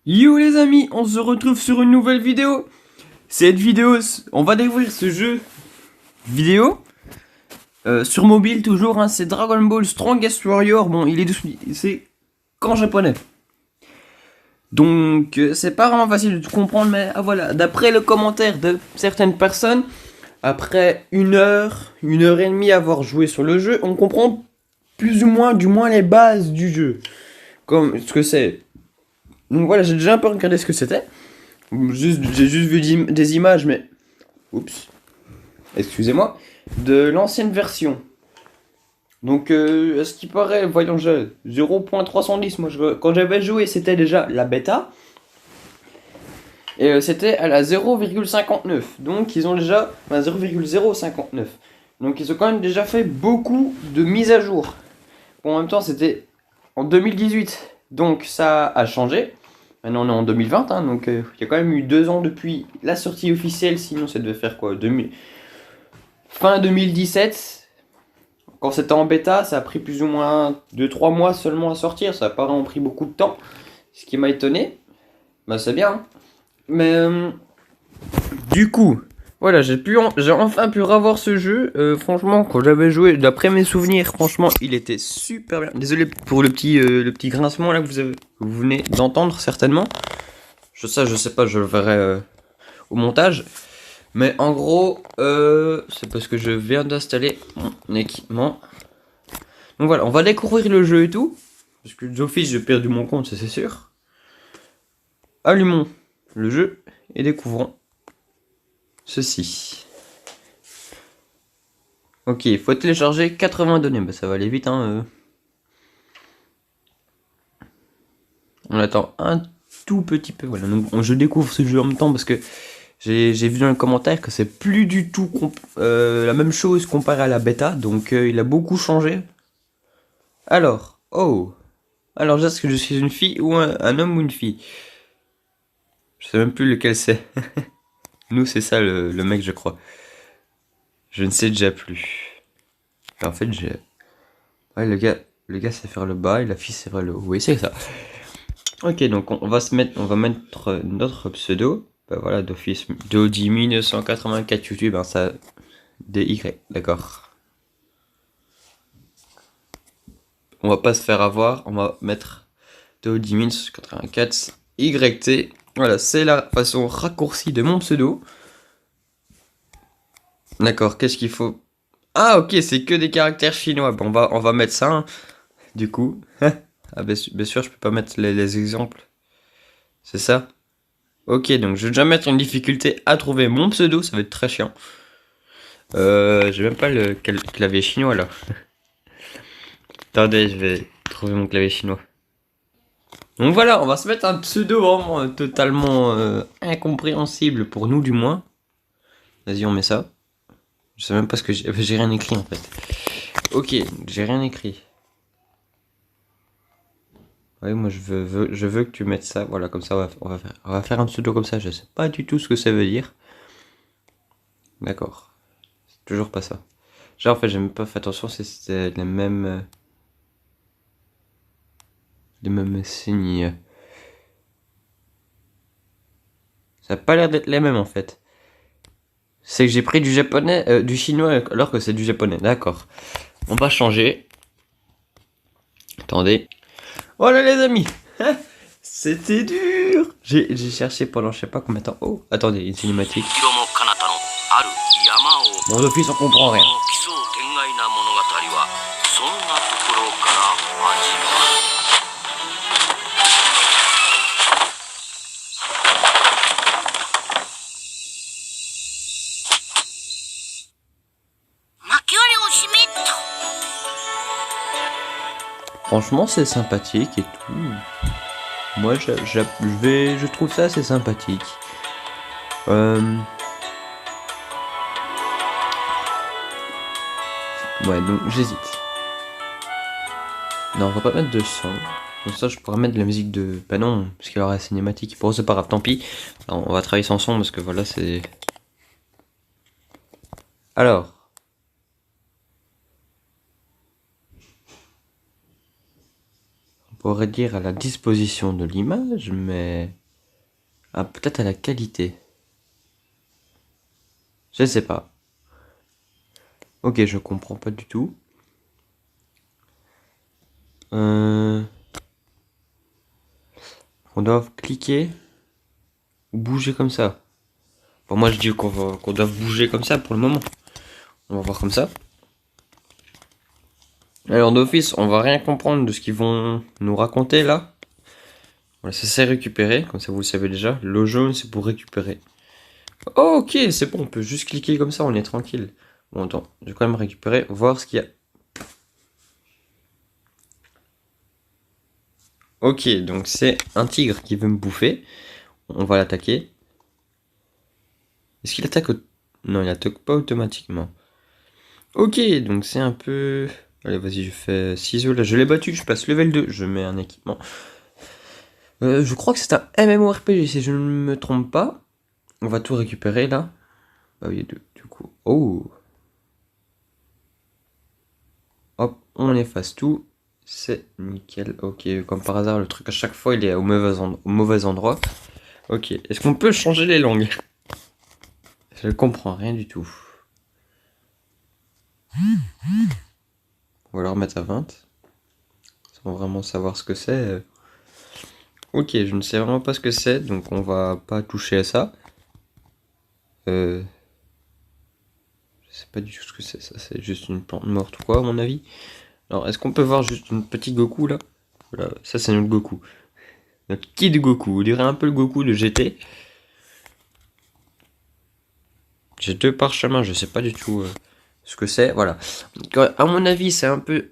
Yo les amis, on se retrouve sur une nouvelle vidéo. Cette vidéo, on va découvrir ce jeu vidéo sur mobile toujours. Hein, c'est Dragon Ball Strongest Warrior. Bon, c'est qu'en japonais. Donc c'est pas vraiment facile de tout comprendre, mais voilà. D'après le commentaire de certaines personnes, après une heure et demie avoir joué sur le jeu, on comprend plus ou moins, du moins les bases du jeu, comme ce que c'est. Donc voilà, j'ai déjà un peu regardé ce que c'était. J'ai juste vu des images, mais. Oups, excusez-moi. De l'ancienne version. Donc, à ce qui paraît, voyons, 0.310. Moi, quand j'avais joué, c'était déjà la bêta. Et c'était à la 0,59. Donc, ils ont déjà. Enfin, 0,059. Donc, ils ont quand même déjà fait beaucoup de mises à jour. Bon, en même temps, c'était en 2018. Donc, ça a changé. Maintenant on est en 2020, hein, donc il y a quand même eu 2 ans depuis la sortie officielle, sinon ça devait faire quoi, fin 2017. Quand c'était en bêta, ça a pris plus ou moins 2-3 mois seulement à sortir, ça a pas vraiment pris beaucoup de temps, ce qui m'a étonné. Bah c'est bien, hein. Mais du coup, voilà, j'ai enfin pu revoir ce jeu. Franchement, quand j'avais joué, d'après mes souvenirs, franchement, il était super bien. Désolé pour le petit grincement là que vous venez d'entendre certainement. Je sais pas, je le verrai au montage. Mais en gros, c'est parce que je viens d'installer mon équipement. Donc voilà, on va découvrir le jeu et tout. Parce que d'office, j'ai perdu mon compte, ça c'est sûr. Allumons le jeu et découvrons ceci. Ok, il faut télécharger 80 données. Bah ça va aller vite, hein. On attend un tout petit peu. Voilà, donc je découvre ce jeu en même temps parce que j'ai vu dans les commentaires que c'est plus du tout la même chose comparé à la bêta. Donc il a beaucoup changé. Alors, oh. Alors, est-ce que je suis une fille ou un homme ou une fille? Je sais même plus lequel c'est. Nous, c'est ça le mec, je crois. Je ne sais déjà plus. En fait, j'ai. Ouais, le gars sait faire le bas et la fille sait faire le haut. Oui, c'est ça. Ok, donc on va mettre notre pseudo. Bah voilà, d'office. Dodi 1984 YouTube, hein, ça. DY, d'accord. On va pas se faire avoir, on va mettre Dodi 1984 YT. Voilà, c'est la façon raccourcie de mon pseudo. D'accord, qu'est-ce qu'il faut? Ah ok, c'est que des caractères chinois. Bon, on va mettre ça, hein, du coup. Ah bien sûr, je peux pas mettre les exemples. C'est ça? Ok, donc je vais déjà mettre une difficulté à trouver mon pseudo, ça va être très chiant. J'ai même pas le clavier chinois là. Attendez, je vais trouver mon clavier chinois. Donc voilà, on va se mettre un pseudo vraiment totalement incompréhensible pour nous du moins. Vas-y, on met ça. Je sais même pas ce que j'ai rien écrit en fait. Ok, j'ai rien écrit. Oui, moi je veux que tu mettes ça. Voilà, comme ça on va faire un pseudo comme ça. Je sais pas du tout ce que ça veut dire. D'accord. C'est toujours pas ça. Genre en fait j'ai même pas fait attention si c'était les mêmes signes. Ça a pas l'air d'être les mêmes en fait. C'est que j'ai pris du japonais, du chinois alors que c'est du japonais. D'accord. On va changer. Attendez. Voilà les amis. C'était dur. J'ai cherché pendant je sais pas combien de temps. Oh, attendez, une cinématique. Bon, d'office, on comprend rien. Franchement, c'est sympathique et tout. Moi, je trouve ça assez sympathique. Ouais, donc j'hésite. Non, on va pas mettre de son. Comme ça, je pourrais mettre de la musique de. Bah non, parce qu'il y aura la cinématique. Bon, c'est pas grave, tant pis. Alors, on va travailler sans son parce que voilà, c'est. Alors. pourrait dire à la disposition de l'image, mais peut-être à la qualité. Je sais pas. Ok, je comprends pas du tout. On doit cliquer ou bouger comme ça. Bon, moi je dis qu'on doit bouger comme ça pour le moment. On va voir comme ça. Alors d'office, on va rien comprendre de ce qu'ils vont nous raconter là. Voilà, ça c'est récupérer, comme ça vous le savez déjà. Le jaune c'est pour récupérer. Oh, ok, c'est bon, on peut juste cliquer comme ça, on est tranquille. Bon, attends, je vais quand même récupérer, voir ce qu'il y a. Ok, donc c'est un tigre qui veut me bouffer. On va l'attaquer. Est-ce qu'il attaque Non, il attaque pas automatiquement. Ok, donc c'est un peu... Allez, vas-y, je fais ciseaux. Là, je l'ai battu, je passe level 2. Je mets un équipement. Je crois que c'est un MMORPG, si je ne me trompe pas. On va tout récupérer, là. Bah oui, du coup... Oh. Hop, on efface tout. C'est nickel. Ok, comme par hasard, le truc à chaque fois, il est au mauvais endroit. Ok, est-ce qu'on peut changer les langues? Je ne comprends rien du tout. On va le remettre à 20. Sans vraiment savoir ce que c'est. Ok, je ne sais vraiment pas ce que c'est, donc on va pas toucher à ça. Je sais pas du tout ce que c'est, ça c'est juste une plante morte ou quoi à mon avis. Alors est-ce qu'on peut voir juste un petit Goku là? Voilà, ça c'est notre Goku. Notre Kid Goku, on dirait un peu le Goku de GT. J'ai 2 parchemins, je sais pas du tout ce que c'est, voilà. Donc, à mon avis c'est un peu...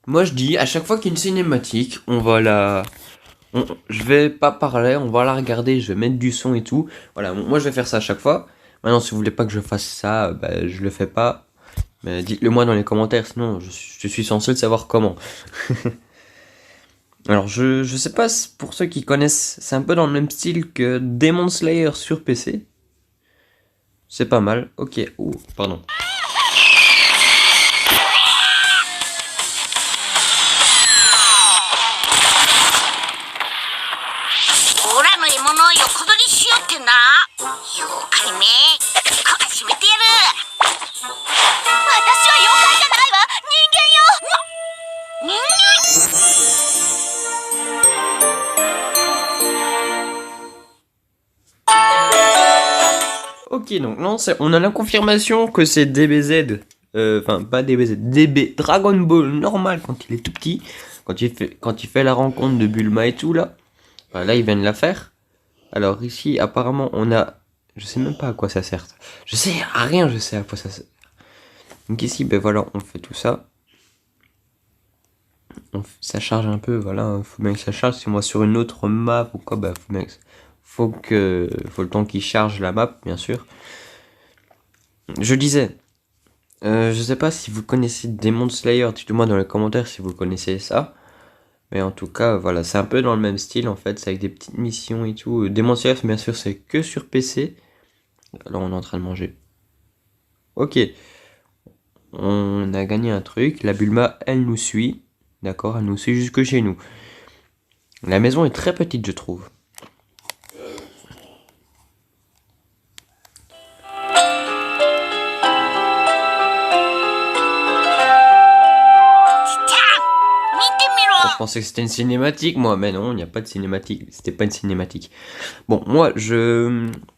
Moi je dis, à chaque fois qu'il y a une cinématique, on va la... je vais pas parler, on va la regarder, je vais mettre du son et tout. Voilà, moi je vais faire ça à chaque fois. Maintenant, si vous voulez pas que je fasse ça, bah, je le fais pas. Mais dites-le moi dans les commentaires, sinon je suis censé le savoir comment. Alors, je sais pas, pour ceux qui connaissent, c'est un peu dans le même style que Demon Slayer sur PC. C'est pas mal, ok. Ouh, pardon. Ok, donc non, on a la confirmation que c'est DBZ. Enfin, pas DBZ, DB Dragon Ball normal quand il est tout petit. Quand il fait la rencontre de Bulma et tout là. Voilà, là, ils viennent la faire. Alors ici, apparemment, on a... Je sais même pas à quoi ça sert. Je sais à rien, je sais à quoi ça sert. Donc ici, ben voilà, on fait tout ça. Ça charge un peu, voilà. Faut bien que ça charge. Si moi sur une autre map ou quoi, bah faut le temps qu'il charge la map, bien sûr. Je disais, je sais pas si vous connaissez Demon Slayer, dites-moi dans les commentaires si vous connaissez ça. Mais en tout cas, voilà, c'est un peu dans le même style en fait, c'est avec des petites missions et tout. Demon Slayer, bien sûr, c'est que sur PC. Alors on est en train de manger. Ok, on a gagné un truc. La Bulma, elle nous suit. D'accord, elle nous suit jusque chez nous. La maison est très petite, je trouve. Je pensais que c'était une cinématique, moi, mais non, il n'y a pas de cinématique. C'était pas une cinématique. Bon, moi,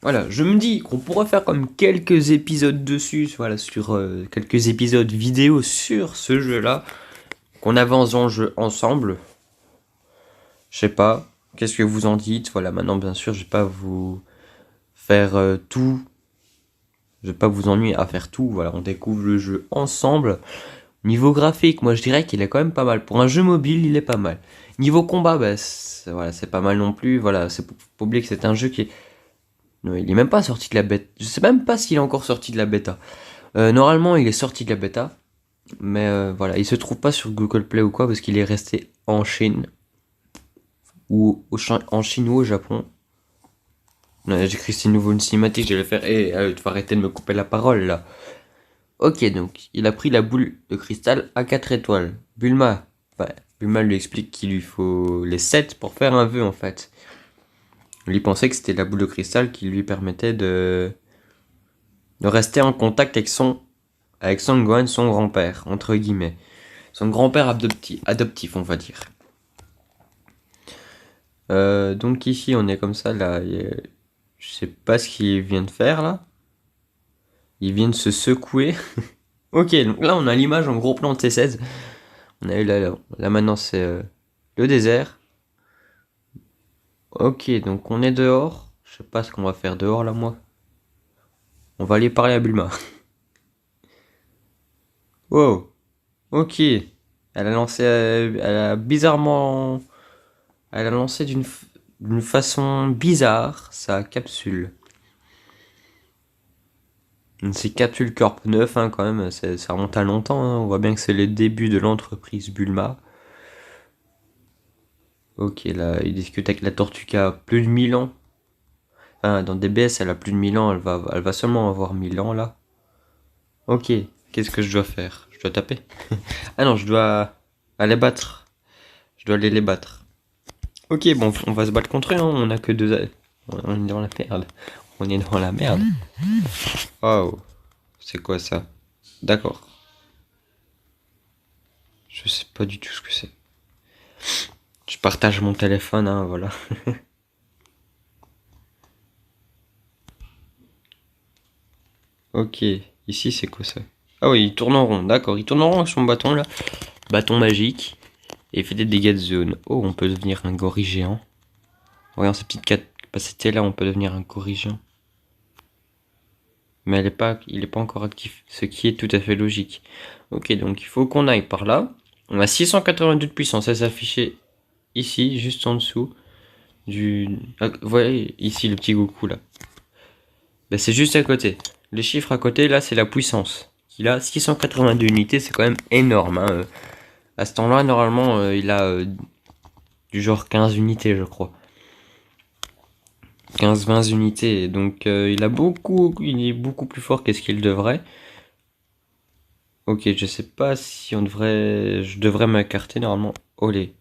voilà, je me dis qu'on pourrait faire comme quelques épisodes dessus, voilà, sur quelques épisodes vidéo sur ce jeu-là, qu'on avance en jeu ensemble. Je sais pas, qu'est-ce que vous en dites? Voilà, maintenant, bien sûr, je vais pas vous faire tout. Je vais pas vous ennuyer à faire tout. Voilà, on découvre le jeu ensemble. Niveau graphique, moi je dirais qu'il est quand même pas mal. Pour un jeu mobile, il est pas mal. Niveau combat, bah, voilà, c'est pas mal non plus. Voilà, c'est pour oublier que c'est un jeu qui est... Non, il est même pas sorti de la bêta. Je sais même pas s'il est encore sorti de la bêta. Normalement, il est sorti de la bêta. Mais voilà, il se trouve pas sur Google Play ou quoi, parce qu'il est resté en Chine. ou en chinois au Japon. J'écris c'est nouveau une cinématique, je vais le faire. Tu vas arrêter de me couper la parole là. Ok, donc il a pris la boule de cristal à 4 étoiles. Bulma lui explique qu'il lui faut les 7 pour faire un vœu en fait. Lui pensait que c'était la boule de cristal qui lui permettait de rester en contact avec Son Gohan, son grand-père, entre guillemets. Son grand-père adoptif, on va dire. Donc ici, on est comme ça, là. Je sais pas ce qu'il vient de faire, là. Il vient de se secouer. Ok, donc là, on a l'image en gros plan de C16. On a eu là maintenant, c'est le désert. Ok, donc on est dehors. Je sais pas ce qu'on va faire dehors, là, moi. On va aller parler à Bulma. Wow. Ok. Elle a lancé, elle a lancé d'une façon bizarre sa capsule. C'est Capsule Corp 9, hein, quand même, ça remonte à longtemps, hein. On voit bien que c'est le début de l'entreprise Bulma. Ok, là, il discute avec la Tortue qui a plus de 1000 ans. Enfin, dans DBS, elle a plus de 1000 ans, elle va seulement avoir 1000 ans, là. Ok, qu'est-ce que je dois faire? Je dois taper? Ah non, je dois aller battre. Je dois aller les battre. Ok, bon, on va se battre contre eux, hein. On a que deux... On est dans la merde. On est dans la merde. Oh, c'est quoi ça? D'accord. Je sais pas du tout ce que c'est. Je partage mon téléphone, hein, voilà. Ok, ici c'est quoi ça? Ah oui, il tourne en rond, d'accord. Il tourne en rond avec son bâton là. Bâton magique. Et il fait des dégâts de zone. Oh, on peut devenir un gorille géant. Voyons ces petites capacités là, on peut devenir un gorille géant. Mais il est pas encore actif, ce qui est tout à fait logique. Ok, donc il faut qu'on aille par là. On a 682 de puissance, ça s'affichait ici, juste en dessous vous voyez ici le petit Goku là. Ben, c'est juste à côté. Les chiffres à côté là, c'est la puissance. Il a 682 unités, c'est quand même énorme, hein. À ce temps-là, normalement, il a du genre 15 unités, je crois. 15-20 unités, donc il est beaucoup plus fort qu'est-ce qu'il devrait. Ok, je sais pas si je devrais m'écarter normalement. Olé.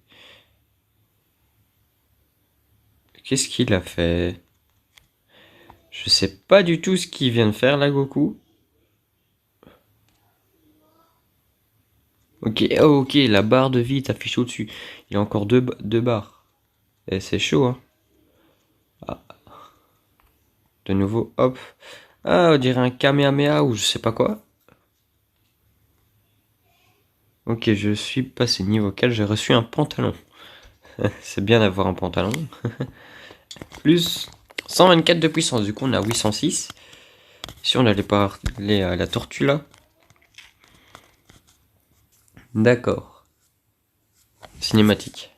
Qu'est-ce qu'il a fait? Je sais pas du tout ce qu'il vient de faire là, Goku. Ok, oh, ok, la barre de vie t'affiche au-dessus. Il y a encore deux barres. Et c'est chaud, hein. Ah. De nouveau, hop. Ah, on dirait un Kamehameha ou je sais pas quoi. Ok, je suis passé niveau 4, j'ai reçu un pantalon. C'est bien d'avoir un pantalon. Plus 124 de puissance, du coup on a 806. Si on allait parler à la tortue là. D'accord. Cinématique.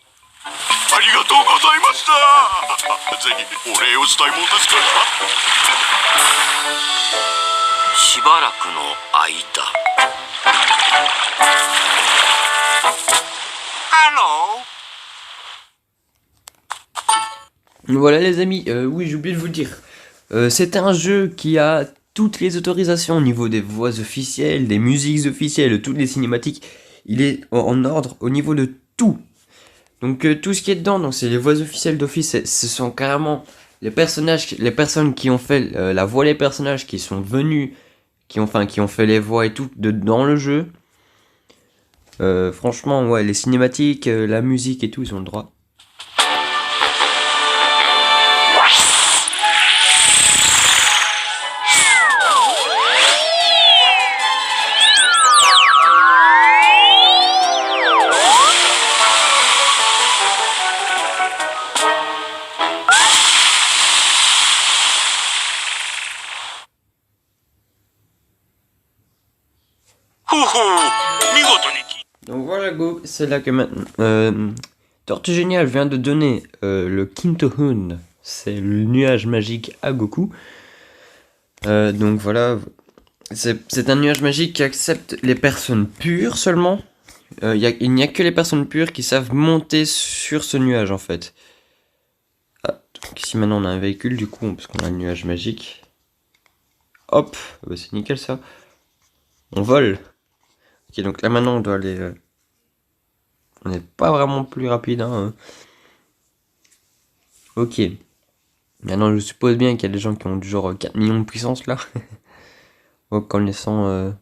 Voilà les amis, oui j'ai oublié de vous le dire. C'est un jeu qui a toutes les autorisations au niveau des voix officielles, des musiques officielles, toutes les cinématiques. Il est en ordre au niveau de tout. Donc tout ce qui est dedans, donc c'est les voix officielles d'office, ce sont carrément les personnes qui ont fait la voix des personnages qui sont venus, qui ont fait les voix et tout dans le jeu. Franchement, ouais, les cinématiques, la musique et tout, ils ont le droit. Donc voilà Go, c'est là que maintenant Tortue Géniale vient de donner le Kintohun, c'est le nuage magique à Goku. Donc voilà, c'est un nuage magique qui accepte les personnes pures seulement. Il n'y a que les personnes pures qui savent monter sur ce nuage en fait. Donc ici maintenant on a un véhicule du coup, parce qu'on a le nuage magique. Hop, bah, c'est nickel ça. On vole. Ok, donc là maintenant on doit aller... On n'est pas vraiment plus rapide, hein. Ok. Maintenant je suppose bien qu'il y a des gens qui ont du genre 4 millions de puissance là. En connaissant...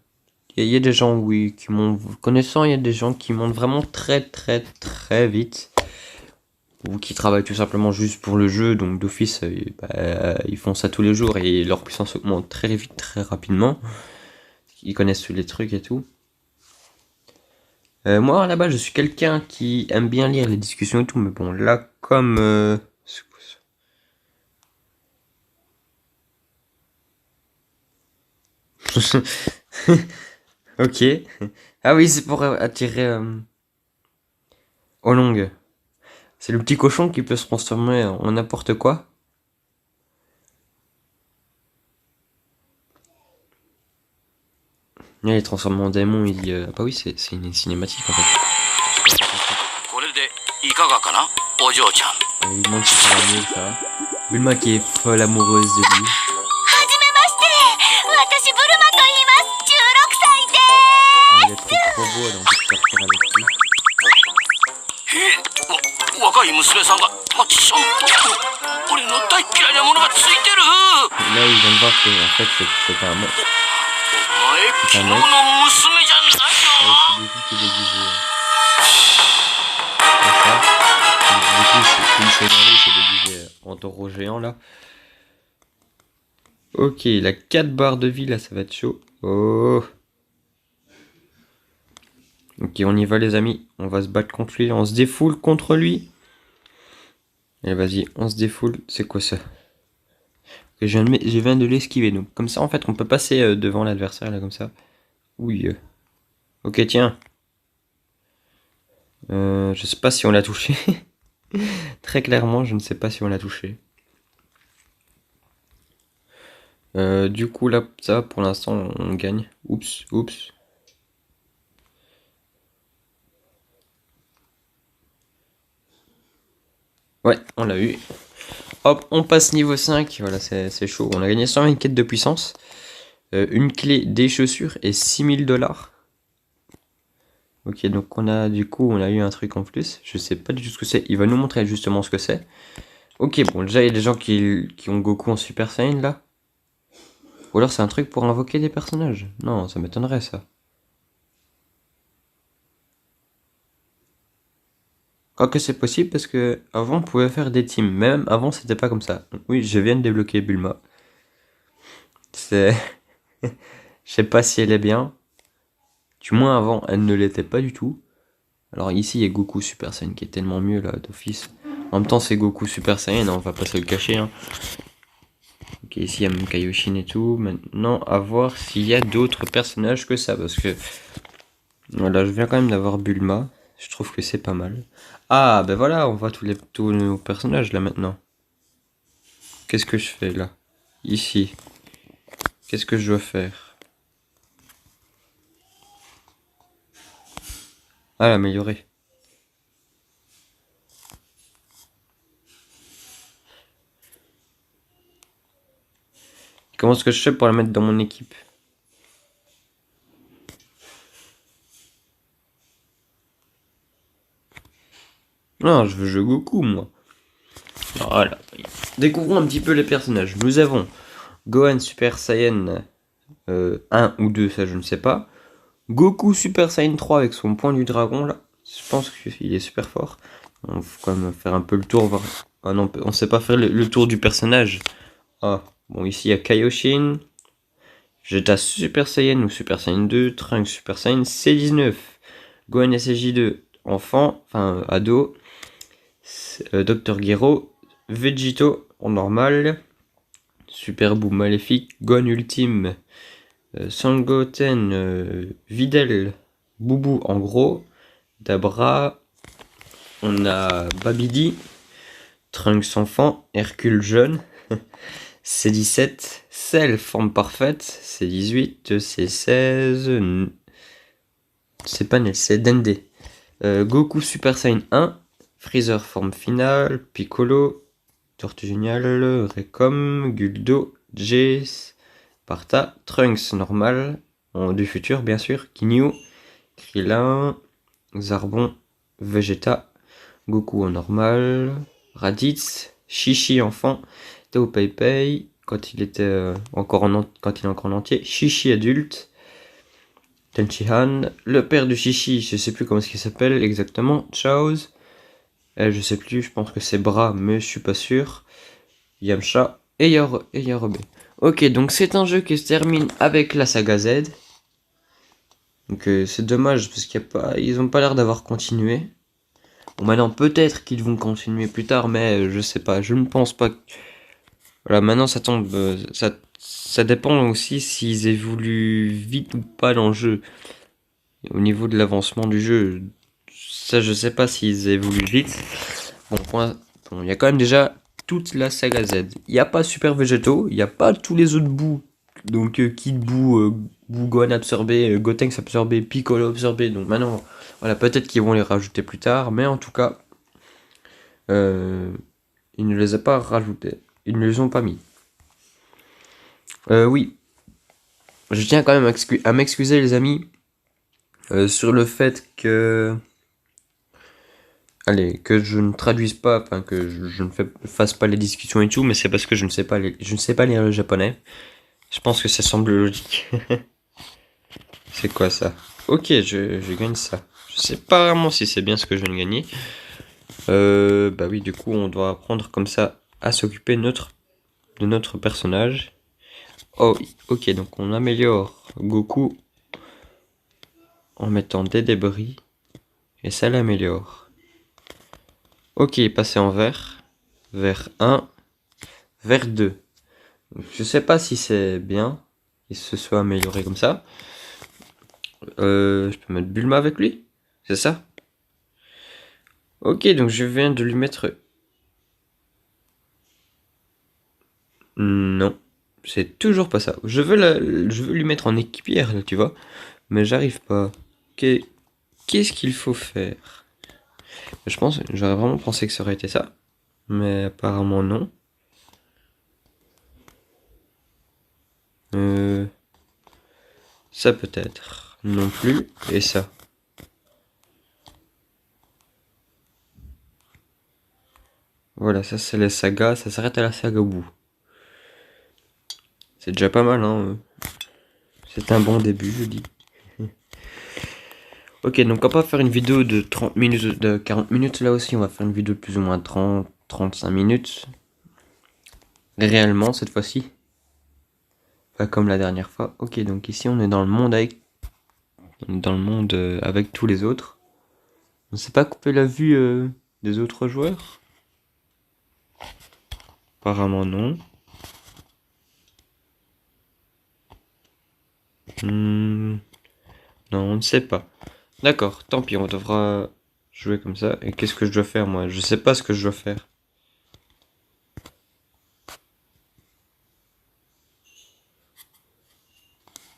Il y a des gens, oui, qui montent... Connaissant, il y a des gens qui montent vraiment très très très vite. Ou qui travaillent tout simplement juste pour le jeu, donc d'office, ils font ça tous les jours et leur puissance augmente très vite, très rapidement. Ils connaissent tous les trucs et tout. Moi, là-bas, je suis quelqu'un qui aime bien lire les discussions et tout, mais bon, là, comme... c'est quoi ça? Ok. Ah oui, c'est pour attirer Olong. C'est le petit cochon qui peut se transformer en n'importe quoi. Là, il est transformé en démon, il dit... ah bah oui, c'est une cinématique en fait. Il demande si ça va mieux, ça va. Bulma qui est folle amoureuse de lui. Il est trop beau, elle a envie de sortir avec lui. Là, il vient de voir que en fait, c'est un mec. C'est un mec. Avec des filles qui est déguisé. Comme ça. Du coup, il s'est énervé, il s'est déguisé en taureau géant là. Ok, il a 4 barres de vie là, ça va être chaud. Oh. Ok, on y va les amis. On va se battre contre lui. On se défoule contre lui. Allez, vas-y, on se défoule. C'est quoi ça? Je viens de l'esquiver. Donc, comme ça, en fait, on peut passer devant l'adversaire là, comme ça. Oui. Ok, tiens. Je sais pas si on l'a touché. Très clairement, je ne sais pas si on l'a touché. Du coup, là, ça, pour l'instant, on gagne. Oups, oups. Ouais, on l'a eu. Hop, on passe niveau 5. Voilà, c'est chaud. On a gagné 120 quêtes de puissance. Une clé, des chaussures et 6000$. Ok, donc on a eu un truc en plus. Je sais pas du tout ce que c'est. Il va nous montrer justement ce que c'est. Ok, bon, déjà il y a des gens qui ont Goku en Super Saiyan là. Ou alors c'est un truc pour invoquer des personnages. Non, ça m'étonnerait ça. Quoique c'est possible parce que avant on pouvait faire des teams. Même avant c'était pas comme ça. Oui, je viens de débloquer Bulma. C'est... Je sais pas si elle est bien. Du moins avant elle ne l'était pas du tout. Alors ici il y a Goku Super Saiyan qui est tellement mieux là d'office. En même temps c'est Goku Super Saiyan, on va pas se le cacher. Hein. Ok, ici il y a même Kaioshin et tout. Maintenant à voir s'il y a d'autres personnages que ça. Parce que voilà, je viens quand même d'avoir Bulma. Je trouve que c'est pas mal. Ah ben voilà, on voit tous nos personnages là maintenant. Qu'est-ce que je fais là? Ici. Qu'est-ce que je dois faire? Ah, l'améliorer. Comment est-ce que je fais pour la mettre dans mon équipe? Non, je veux jouer Goku, moi. Voilà. Découvrons un petit peu les personnages. Nous avons Gohan Super Saiyan 1 ou 2, ça je ne sais pas. Goku Super Saiyan 3 avec son point du dragon, là. Je pense qu'il est super fort. On faut quand même faire un peu le tour. Voir... Ah non, on sait pas faire le tour du personnage. Ah, bon, ici il y a Kaioshin. Vegeta Super Saiyan ou Super Saiyan 2. Trunks Super Saiyan C19. Gohan SSJ2, enfant, enfin ado. Dr. Gero. Vegito en normal. Super Boo maléfique. Gohan Ultime. Sangoten. Videl. Boubou en gros. Dabra. On a Babidi. Trunks enfant. Hercule jeune. C17. Cell forme parfaite. C18. C16. C'est pas Nel, c'est Dende. Goku Super Saiyan 1. Freezer forme finale. Piccolo. Tortue Géniale, Recom, Guldo, Jace, Parta, Trunks normal, du futur bien sûr, Kinyu, Krillin, Zarbon, Vegeta, Goku en normal, Raditz, Chichi enfant, Tao Pei Pei, quand il était quand il est encore en entier, Chichi adulte, Tenshinhan, le père de Chichi, je sais plus comment est-ce qu'il s'appelle exactement, Chaoz, je sais plus, je pense que c'est Bras, mais je suis pas sûr, Yamcha et Yarobe. Ok, donc c'est un jeu qui se termine avec la saga Z. Donc c'est dommage parce ils ont pas l'air d'avoir continué. Bon, maintenant peut-être qu'ils vont continuer plus tard, mais je sais pas, je ne pense pas. Voilà, maintenant ça tombe, ça dépend aussi s'ils évoluent vite ou pas dans le jeu. Au niveau de l'avancement du jeu, ça je sais pas s'ils évoluent vite. Bon, il y a quand même déjà toute la saga Z. Il n'y a pas Super Végétaux, il n'y a pas tous les autres bouts. Donc Kid Buu, Buu Gohan absorbé, Gotenks absorbé, Piccolo absorbé. Donc maintenant, voilà, peut-être qu'ils vont les rajouter plus tard, mais en tout cas, il ne les a pas rajoutés. Ils ne les ont pas mis. Oui, je tiens quand même à m'excuser les amis sur le fait que... Allez, que je ne traduise pas, enfin que je ne fasse pas les discussions et tout, mais c'est parce que je ne sais pas lire le japonais. Je pense que ça semble logique. C'est quoi ça? Ok, je gagne ça. Je sais pas vraiment si c'est bien ce que je viens de gagner. Bah oui, du coup, on doit apprendre comme ça à s'occuper de notre personnage. Oh, ok, donc on améliore Goku en mettant des débris. Et ça l'améliore. Ok, passer en vert. Vert 1. Vert 2. Donc, je sais pas si c'est bien qu'il se soit amélioré comme ça. Je peux mettre Bulma avec lui? C'est ça? Ok, donc je viens de lui mettre... Non, c'est toujours pas ça. Je veux lui mettre en équipière, là, tu vois. Mais j'arrive pas. Qu'est-ce qu'il faut faire? Je pense, j'aurais vraiment pensé que ça aurait été ça. Mais apparemment non. Ça peut-être. Non plus. Et ça. Voilà, ça c'est la saga. Ça s'arrête à la saga au bout. C'est déjà pas mal, hein. C'est un bon début, je dis. Ok, donc on va pas faire une vidéo de 30 minutes, de 40 minutes là aussi. On va faire une vidéo de plus ou moins 35 minutes. Réellement, cette fois-ci. Pas comme la dernière fois. Ok, donc ici on est dans le monde avec tous les autres. On s'est pas coupé la vue des autres joueurs? Apparemment non. Non, on ne sait pas. D'accord, tant pis, on devra jouer comme ça. Et qu'est-ce que je dois faire moi? Je sais pas ce que je dois faire.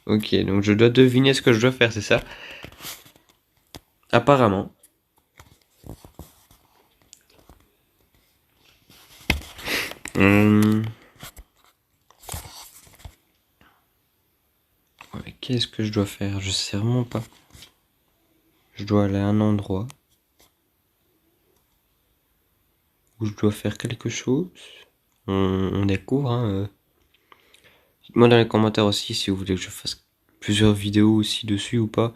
Ok, donc je dois deviner ce que je dois faire, c'est ça? Apparemment. Ouais, qu'est-ce que je dois faire? Je sais vraiment pas. Je dois aller à un endroit où je dois faire quelque chose. On découvre, hein. Dites-moi dans les commentaires aussi si vous voulez que je fasse plusieurs vidéos aussi dessus ou pas.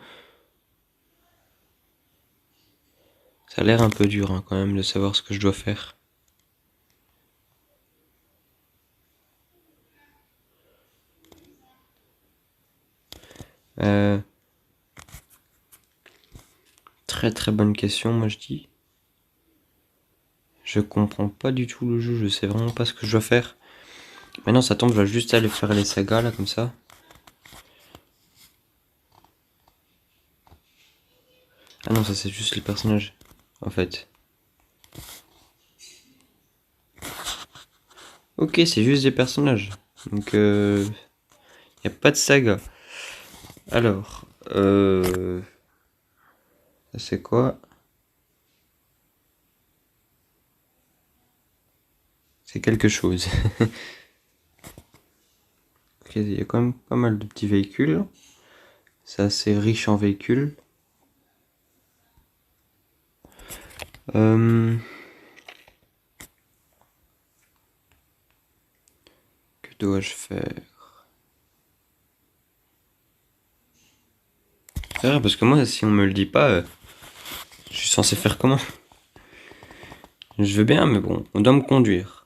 Ça a l'air un peu dur hein, quand même de savoir ce que je dois faire. Très très bonne question, moi je dis. Je comprends pas du tout le jeu, je sais vraiment pas ce que je dois faire. Maintenant ça tombe, je dois juste aller faire les sagas là comme ça. Ah non, ça c'est juste les personnages, en fait. Ok, c'est juste des personnages. Donc y a pas de saga. Alors, c'est quoi? C'est quelque chose. Ok, il y a quand même pas mal de petits véhicules. C'est assez riche en véhicules. Que dois-je faire? C'est rare parce que moi, si on me le dit pas, je suis censé faire comment? Je veux bien, mais bon, on doit me conduire.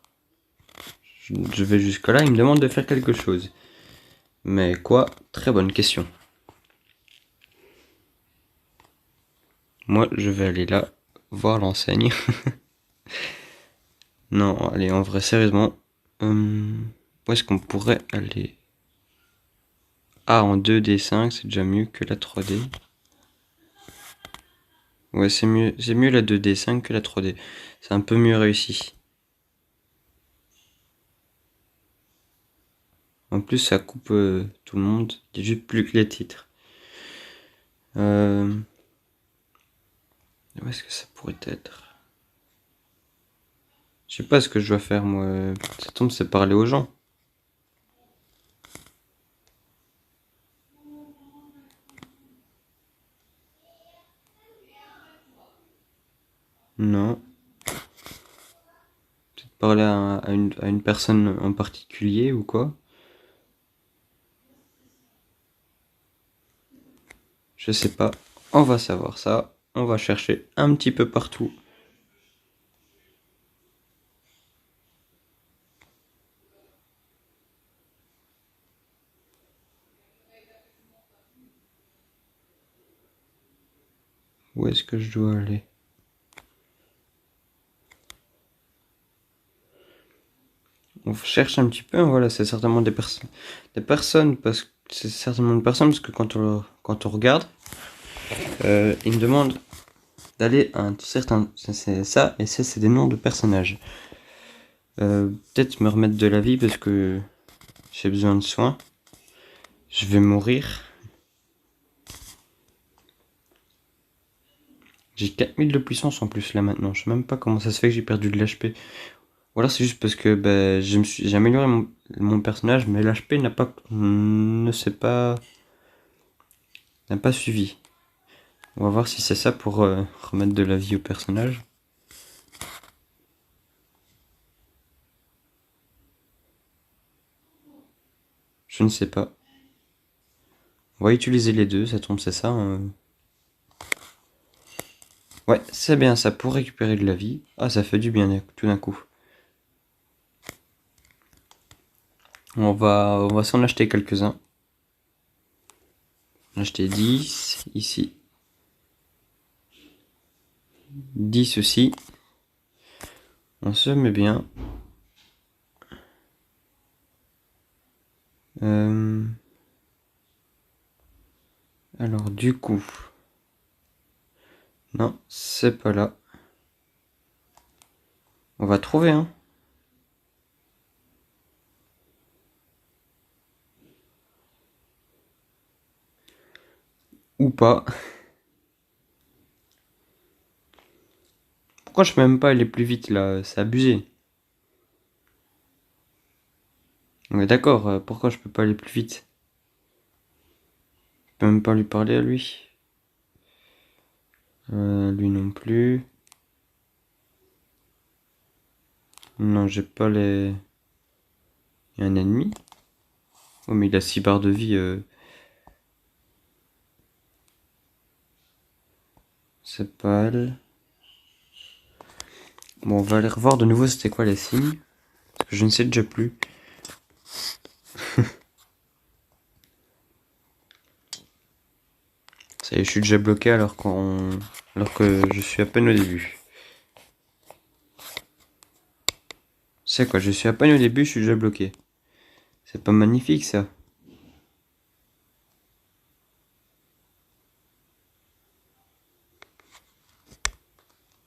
Je vais jusque-là, il me demande de faire quelque chose. Mais quoi? Très bonne question. Moi, je vais aller là, voir l'enseigne. Non, allez, en vrai, sérieusement. Où est-ce qu'on pourrait aller? Ah, en 2D5, c'est déjà mieux que la 3D. Ouais, c'est mieux la 2D5 que la 3D. C'est un peu mieux réussi. En plus, ça coupe tout le monde. Il n'y a juste plus que les titres. Où est-ce que ça pourrait être? Je sais pas ce que je dois faire, moi. Ça tombe, c'est parler aux gens. Non. Peut-être parler à une personne en particulier ou quoi? Je sais pas. On va savoir ça. On va chercher un petit peu partout. Où est-ce que je dois aller? On cherche un petit peu, voilà, c'est certainement des personnes, parce que c'est certainement une personne, parce que quand on regarde, il me demande d'aller à un certain, c'est ça, et ça, c'est des noms de personnages. Peut-être me remettre de la vie, parce que j'ai besoin de soins. Je vais mourir. J'ai 4000 de puissance en plus là maintenant, je sais même pas comment ça se fait que j'ai perdu de l'HP. Ou alors c'est juste parce que ben, j'ai amélioré mon personnage, mais l'HP n'a pas suivi. On va voir si c'est ça pour remettre de la vie au personnage. Je ne sais pas. On va utiliser les deux, ça tombe, c'est ça. Ouais, c'est bien ça pour récupérer de la vie. Ah, ça fait du bien tout d'un coup. On va s'en acheter quelques-uns. On a acheté 10 ici. 10 aussi. On se met bien. Alors du coup. Non, c'est pas là. On va trouver, hein. Ou pas. Pourquoi je peux même pas aller plus vite là? C'est abusé. On est d'accord, pourquoi je peux pas aller plus vite? Je peux même pas lui parler à lui. Lui non plus. Non, j'ai pas les... Il y a un ennemi? Oh, mais il a 6 barres de vie. C'est pas elle. Bon, on va aller revoir de nouveau c'était quoi les signes. Parce que je ne sais déjà plus. Ça y est, je suis déjà bloqué alors que je suis à peine au début. C'est quoi, je suis à peine au début, je suis déjà bloqué. C'est pas magnifique ça.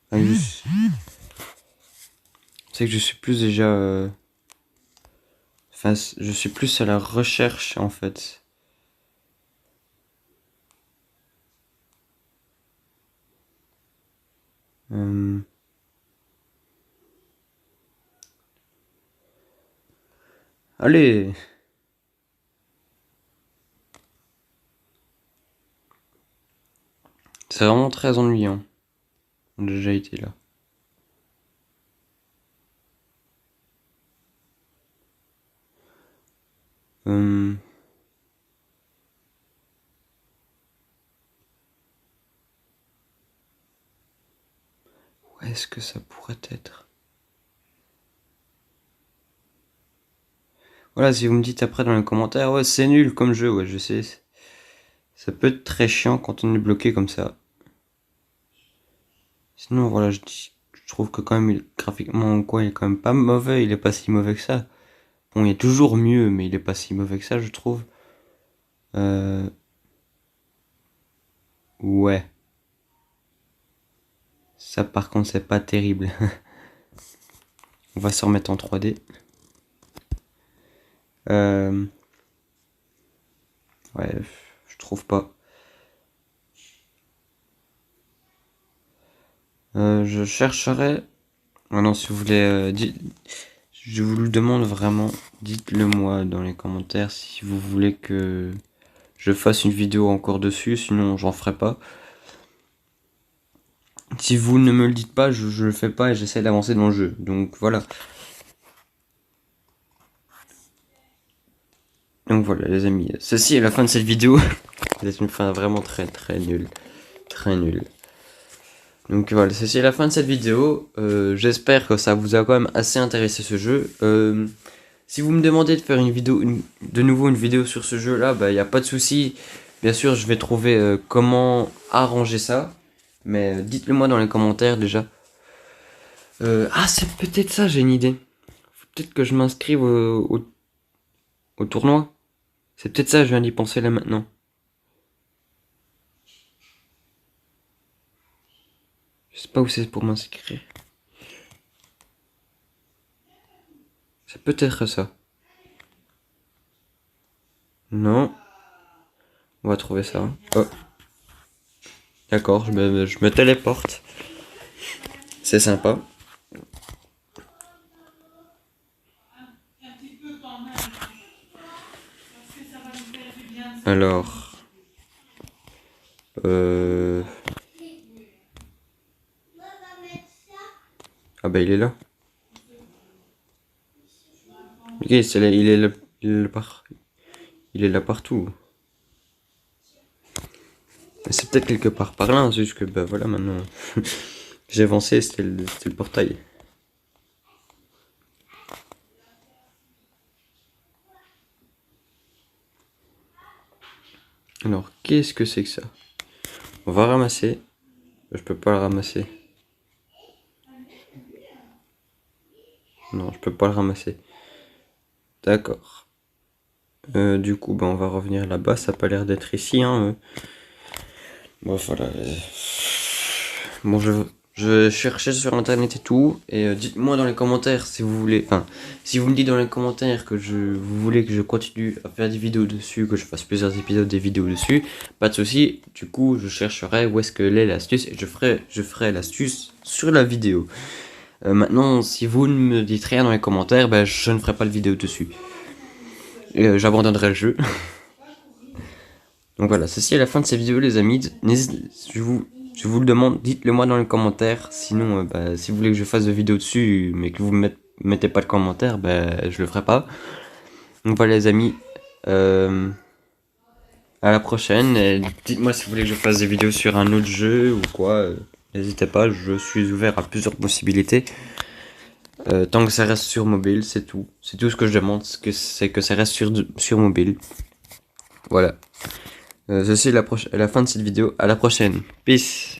Ah, c'est que je suis plus déjà... Enfin, je suis plus à la recherche en fait. Euh, Allez. C'est vraiment très ennuyant. On a déjà été là. Où est-ce que ça pourrait être? Voilà, si vous me dites après dans les commentaires, ouais, c'est nul comme jeu, ouais, je sais. Ça peut être très chiant quand on est bloqué comme ça. Sinon, voilà, je trouve que quand même, graphiquement, quoi, il est quand même pas mauvais, il est pas si mauvais que ça. Bon, il est toujours mieux, mais il est pas si mauvais que ça, je trouve. Ouais. Ça, par contre, c'est pas terrible. On va se remettre en 3D. Ouais, je trouve pas. Je chercherai. Maintenant, si vous voulez, je vous le demande vraiment, dites-le moi dans les commentaires si vous voulez que je fasse une vidéo encore dessus, sinon j'en ferai pas. Si vous ne me le dites pas, je le fais pas et j'essaie d'avancer dans le jeu. Donc voilà. Donc voilà les amis, ceci est la fin de cette vidéo. C'est une fin vraiment très très nulle. Très nulle. Donc voilà, ceci est la fin de cette vidéo. J'espère que ça vous a quand même assez intéressé ce jeu. Si vous me demandez de faire une vidéo, de nouveau une vidéo sur ce jeu là, bah y a pas de souci. Bien sûr, je vais trouver comment arranger ça. Mais dites-le moi dans les commentaires déjà. Ah, c'est peut-être ça, j'ai une idée. Faut peut-être que je m'inscrive au tournoi. C'est peut-être ça, je viens d'y penser là maintenant. Je sais pas où c'est pour m'inscrire. C'est peut-être ça. Non. On va trouver ça. Oh. D'accord, je me téléporte. C'est sympa. Alors. Ah bah il est là. Ok, il est là, il est là partout. C'est peut-être quelque part par là, c'est juste que bah voilà maintenant. J'ai avancé, c'était le portail. Alors, qu'est-ce que c'est que ça? On va ramasser. Je peux pas le ramasser. Non, je peux pas le ramasser. D'accord. Du coup, bah, on va revenir là-bas. Ça a pas l'air d'être ici. Hein. Bon, voilà. Bon, je vais chercher sur internet et tout. Et dites-moi dans les commentaires si vous voulez. Enfin, si vous me dites dans les commentaires que vous voulez que je continue à faire des vidéos dessus, que je fasse plusieurs épisodes des vidéos dessus, pas de souci. Du coup, je chercherai où est-ce que l'est l'astuce et je ferai l'astuce sur la vidéo. Maintenant, si vous ne me dites rien dans les commentaires, ben, je ne ferai pas de vidéo dessus. J'abandonnerai le jeu. Donc voilà, ceci est la fin de cette vidéo les amis. Je vous le demande, dites-le moi dans les commentaires. Sinon, bah, si vous voulez que je fasse de vidéos dessus, mais que vous mettez pas de commentaires, bah, je le ferai pas. Donc voilà les amis. À la prochaine. Dites-moi si vous voulez que je fasse des vidéos sur un autre jeu ou quoi. N'hésitez pas, je suis ouvert à plusieurs possibilités. Tant que ça reste sur mobile, c'est tout. C'est tout ce que je demande, c'est que ça reste sur mobile. Voilà. Ceci est la fin de cette vidéo. À la prochaine. Peace.